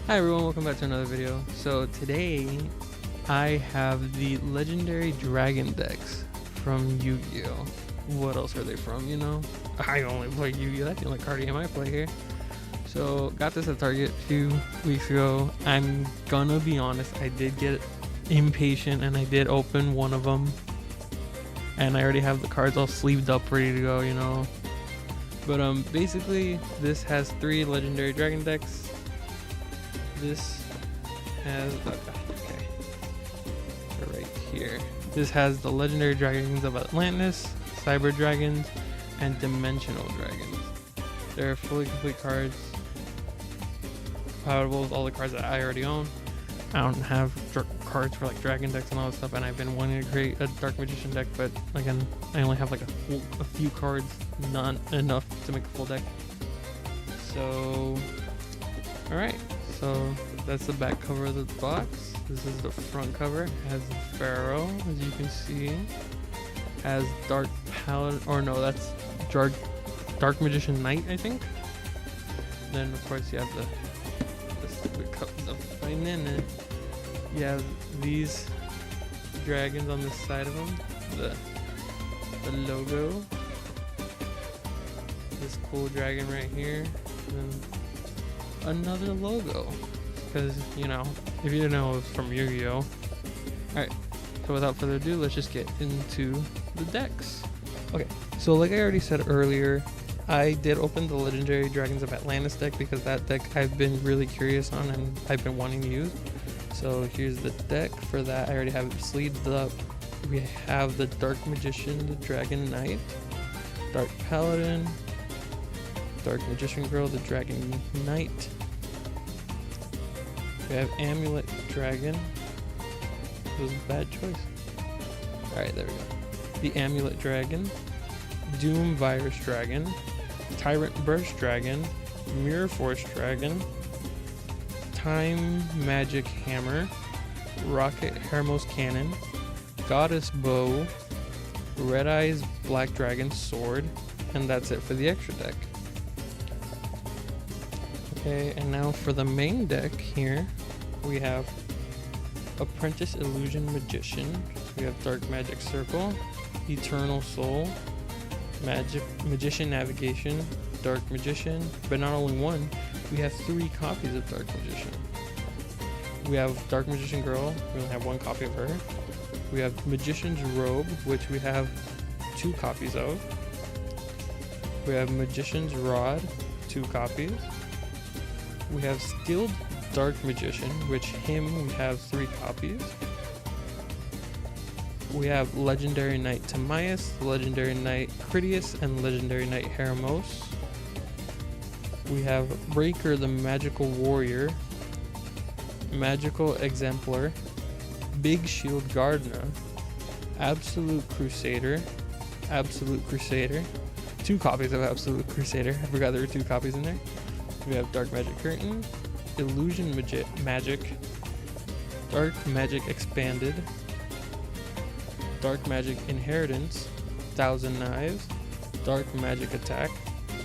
Hi everyone, welcome back to another video. So today I have the Legendary Dragon decks from Yu-Gi-Oh! What else are they from, you know? I only play Yu-Gi-Oh! That's the only card game I play here. So got this at Target a few weeks ago. I'm gonna be honest, I did get impatient and I did open one of them. And I already have the cards all sleeved up, ready to go, you know? But basically this has 3 Legendary Dragon decks. This has right here. This has the Legendary Dragons of Atlantis, Cyber Dragons, and Dimensional Dragons. They're fully complete cards, compatible with all the cards that I already own. I don't have cards for like dragon decks and all that stuff, and I've been wanting to create a Dark Magician deck, but again, I only have like a few cards, not enough to make a full deck. So, all right. So that's the back cover of the box. This is the front cover. It has the Pharaoh, as you can see. Has Dark Paladin, or no, that's Dark Magician Knight, I think. Then of course you have the stupid cups of banana. You have these dragons on the side of them. The logo. This cool dragon right here. And another logo, because you know, if you didn't know, it was from Yu-Gi-Oh! Alright, so without further ado, let's just get into the decks. Okay, so like I already said earlier, I did open the Legendary Dragons of Atlantis deck because that deck I've been really curious on and I've been wanting to use. So here's the deck for that. I already have it sleeved up. We have the Dark Magician, the Dragon Knight, Dark Paladin, Dark Magician Girl, the Dragon Knight. We have Amulet Dragon. That was a bad choice. Alright, there we go. The Amulet Dragon, Doom Virus Dragon, Tyrant Burst Dragon, Mirror Force Dragon, Time Magic Hammer, Rocket Hermos Cannon, Goddess Bow, Red Eyes Black Dragon Sword, and that's it for the extra deck. Okay, and now for the main deck here, we have Apprentice Illusion Magician. We have Dark Magic Circle, Eternal Soul, Magician Navigation, Dark Magician, but not only one, we have 3 copies of Dark Magician. We have Dark Magician Girl, we only have 1 copy of her. We have Magician's Robe, which we have 2 copies of. We have Magician's Rod, 2 copies. We have Skilled Dark Magician, which we have 3 copies. We have Legendary Knight Timaeus, Legendary Knight Critias, and Legendary Knight Hermos. We have Breaker the Magical Warrior, Magical Exemplar, Big Shield Gardna, Absolute Crusader, 2 copies of Absolute Crusader. I forgot there were 2 copies in there. We have Dark Magic Curtain, Illusion Magic, Dark Magic Expanded, Dark Magic Inheritance, 1,000 Knives, Dark Magic Attack,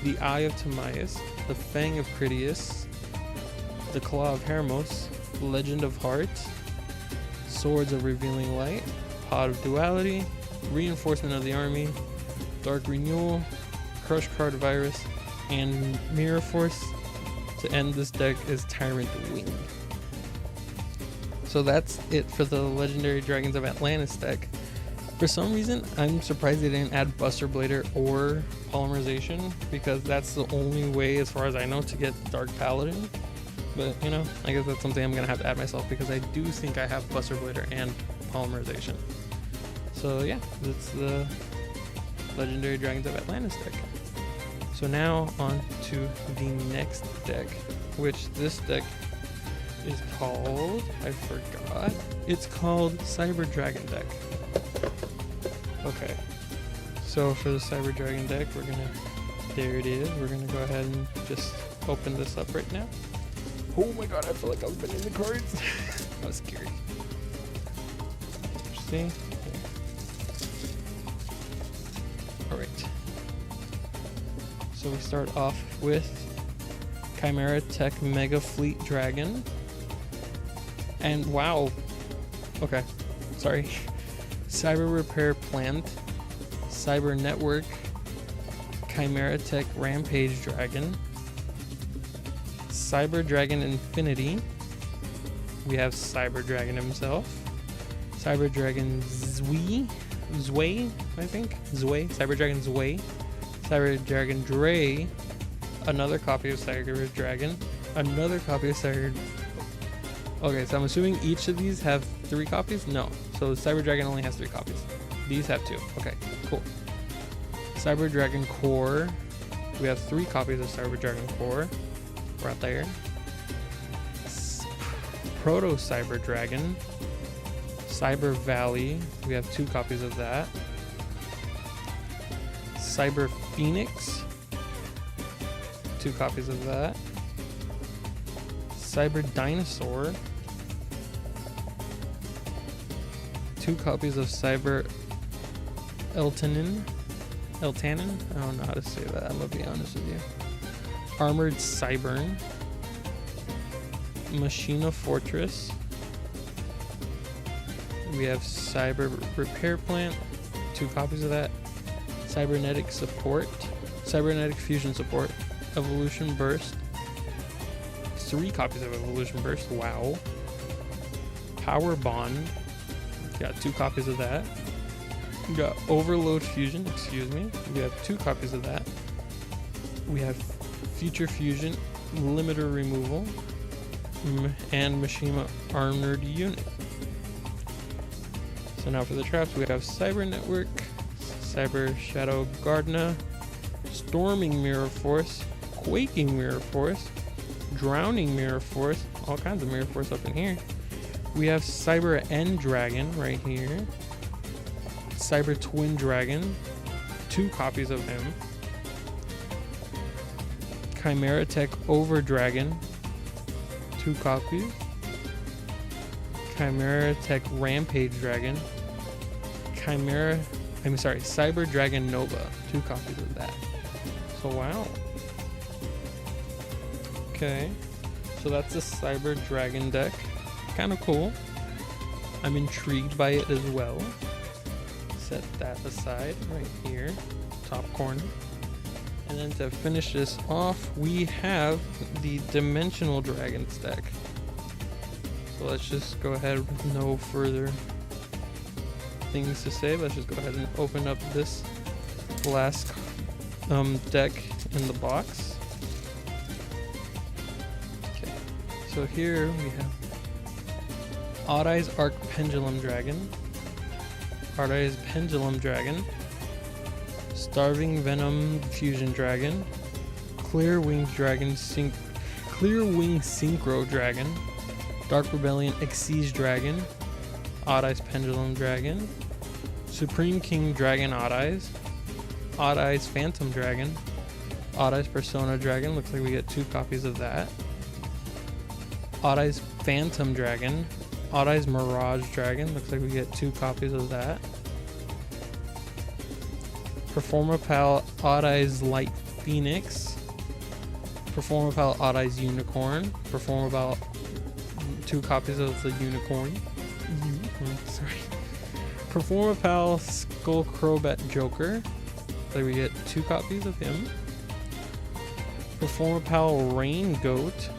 the Eye of Timaeus, the Fang of Critias, the Claw of Hermos, Legend of Hearts, Swords of Revealing Light, Pot of Duality, Reinforcement of the Army, Dark Renewal, Crush Card Virus, and Mirror Force. To end this deck is Tyrant Wing. So that's it for the Legendary Dragons of Atlantis deck. For some reason, I'm surprised they didn't add Buster Blader or Polymerization, because that's the only way, as far as I know, to get Dark Paladin. But, you know, I guess that's something I'm going to have to add myself, because I do think I have Buster Blader and Polymerization. So yeah, that's the Legendary Dragons of Atlantis deck. So now on to the next deck, which this deck is called, I forgot, it's called Cyber Dragon deck. Okay, so for the Cyber Dragon deck, there it is, we're gonna go ahead and just open this up right now. Oh my god, I feel like I was bending the cards. That was scary. See? Alright. So we start off with Chimera Tech Mega Fleet Dragon. And wow. Okay. Sorry. Cyber Repair Plant. Cyber Network. Chimera Tech Rampage Dragon. Cyber Dragon Infinity. We have Cyber Dragon himself. Cyber Dragon Zwei, I think. Cyber Dragon Zwei. Cyber Dragon Dre. Another copy of Cyber Dragon. Another copy of Cyber... Okay, so I'm assuming each of these have 3 copies? No. So Cyber Dragon only has 3 copies. These have 2. Okay, cool. Cyber Dragon Core. We have 3 copies of Cyber Dragon Core. Right there. Proto Cyber Dragon. Cyber Valley. We have 2 copies of that. Cyber Phoenix. 2 copies of that. Cyber Dinosaur. 2 copies of Cyber Eltanin. I don't know how to say that, I'm gonna be honest with you. Armored Cybern. Machina Fortress. We have Cyber Repair Plant. 2 copies of that. Cybernetic Support. Cybernetic Fusion Support. Evolution Burst. 3 copies of Evolution Burst. Wow. Power Bond. Got 2 copies of that. We got Overload Fusion. Excuse me. We have 2 copies of that. We have Future Fusion. Limiter Removal. And Mishima Armored Unit. So now for the traps, we have Cyber Network. Cyber Shadow Gardener. Storming Mirror Force. Quaking Mirror Force. Drowning Mirror Force, all kinds of Mirror Force up in here. We have Cyber End Dragon right here. Cyber Twin Dragon, 2 copies of him. Chimera Tech Over Dragon, 2 copies. Chimera Tech Rampage Dragon. Cyber Dragon Nova, 2 copies of that. So wow. Okay, so that's a Cyber Dragon deck. Kind of cool. I'm intrigued by it as well. Set that aside right here, top corner. And then to finish this off, we have the Dimensional Dragons deck. So let's just go ahead with no further things to say. Let's just go ahead and open up this last deck in the box. So here we have Odd Eyes Arc Pendulum Dragon, Odd Eyes Pendulum Dragon, Starving Venom Fusion Dragon, Clear Wing Synchro Dragon, Dark Rebellion Exige Dragon, Odd Eyes Pendulum Dragon, Supreme King Dragon Odd Eyes Phantom Dragon, Odd Eyes Persona Dragon. Looks like we get 2 copies of that. Odd Eyes Phantom Dragon. Odd Eyes Mirage Dragon. Looks like we get 2 copies of that. Performapal Odd Eyes Light Phoenix. Performapal Odd Eyes Unicorn. Performapal 2 copies of the Unicorn. Sorry. Performapal Skull Crobat Joker. Looks like we get 2 copies of him. Performapal Rain Goat.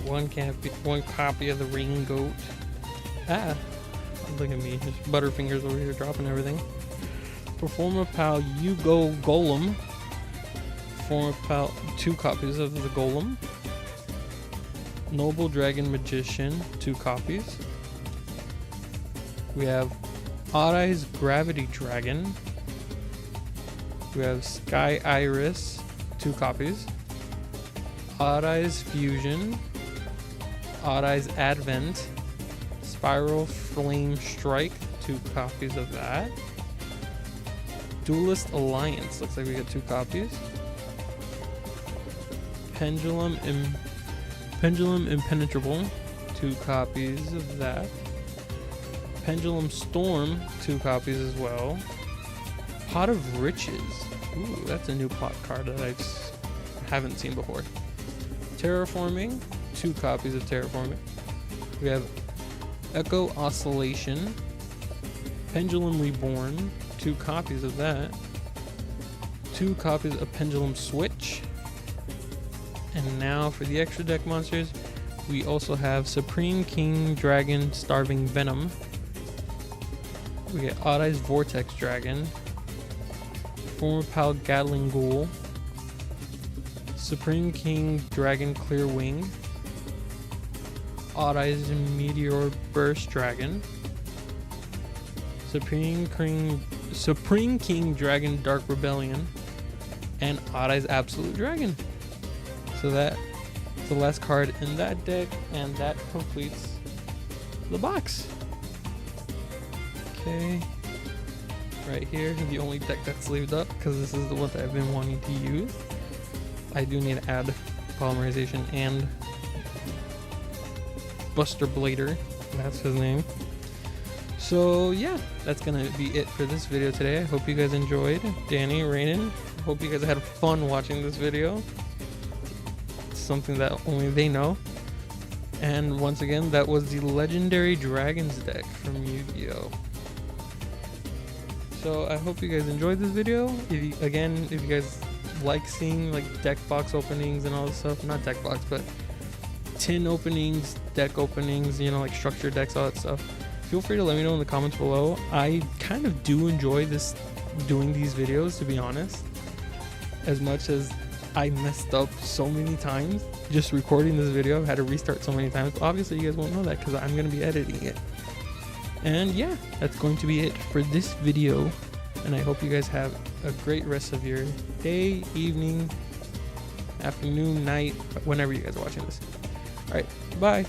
One copy of the Rain Goat. Look at me, just Butterfingers over here dropping everything. Performapal Yugo Golem. Performapal 2 copies of the Golem. Noble Dragon Magician, 2 copies. We have Odd Eyes Gravity Dragon. We have Sky Iris, 2 copies. Odd Eyes Fusion. Odd Eyes Advent. Spiral Flame Strike, 2 copies of that. Duelist Alliance, looks like we get 2 copies. Pendulum Impenetrable, 2 copies of that. Pendulum Storm, 2 copies as well. Pot of Riches, ooh, that's a new pot card that I haven't seen before. Terraforming, 2 copies of Terraforming. We have Echo Oscillation, Pendulum Reborn, 2 copies of that. 2 copies of Pendulum Switch. And now for the extra deck monsters, we also have Supreme King Dragon Starving Venom. We get Odd Eyes Vortex Dragon, Former Pal Gatling Ghoul, Supreme King Dragon Clear Wing, Odd Eyes Meteor Burst Dragon, Supreme King Dragon Dark Rebellion, and Odd Eyes Absolute Dragon. So that's the last card in that deck, and that completes the box. Okay, right here, the only deck that's sleeved up, because this is the one that I've been wanting to use. I do need to add Polymerization and Buster Blader, that's his name. So yeah, that's gonna be it for this video today. I hope you guys enjoyed. Danny, Rainen, hope you guys had fun watching this video. It's something that only they know. And once again, that was the Legendary Dragons deck from Yu-Gi-Oh! So I hope you guys enjoyed this video. If you guys like seeing like deck box openings and all this stuff, not deck box, but tin openings, deck openings, you know, like structured decks, all that stuff, feel free to let me know in the comments below. I kind of do enjoy doing these videos, to be honest, as much as I messed up so many times just recording this video. I've had to restart so many times, but obviously you guys won't know that because I'm going to be editing it. And yeah, that's going to be it for this video, and I hope you guys have a great rest of your day, evening, afternoon, night, whenever you guys are watching this. Alright, bye.